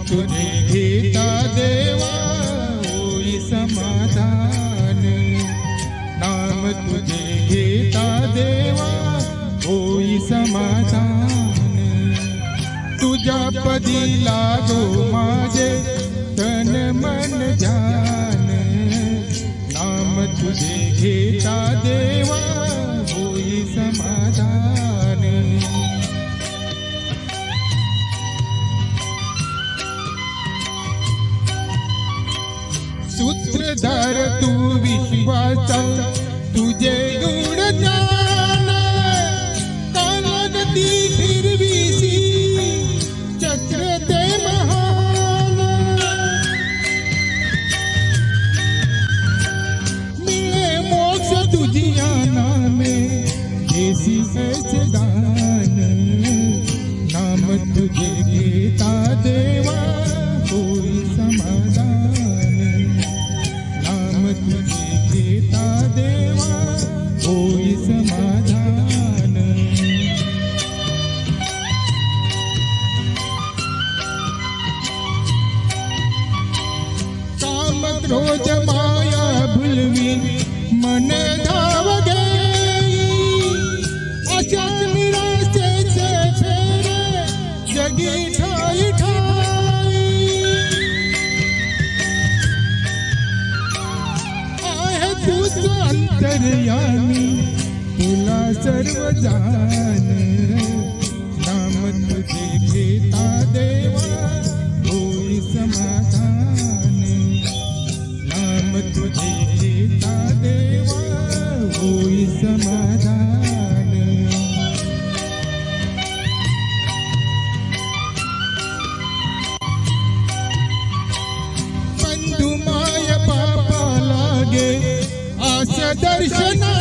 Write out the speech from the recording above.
तुझे घेता देवा होई समाधान, नाम तुझे घेता देवा होई समाधान। तुझ्या पदी लागो माझे तन मन ध्यान, नाम तुझे घेता देवा होई समाधान। सूत्रधार तू विश्वाचा तुझे गुण ज्ञान, कानगती फिरवीसी चक्र ते महान। मिळे मोक्ष तुझिया नामे देसी ऐसे दान, नाम तुझे घेता देवा होई समाधान, नाम तुझे घेता देवा होई समाधान। काम क्रोध माया भुलवी मन धाव घेई, अशा निराशेचे फेरे जगी ठाई ठाई। आहे तूच अंतर्यामी तुला सर्व जान, नाम तुझे घेता देवा होई समाधान, नाम तुझे घेता देवा होई समाधान। बंधु माय पापा लागे आस दर्शना,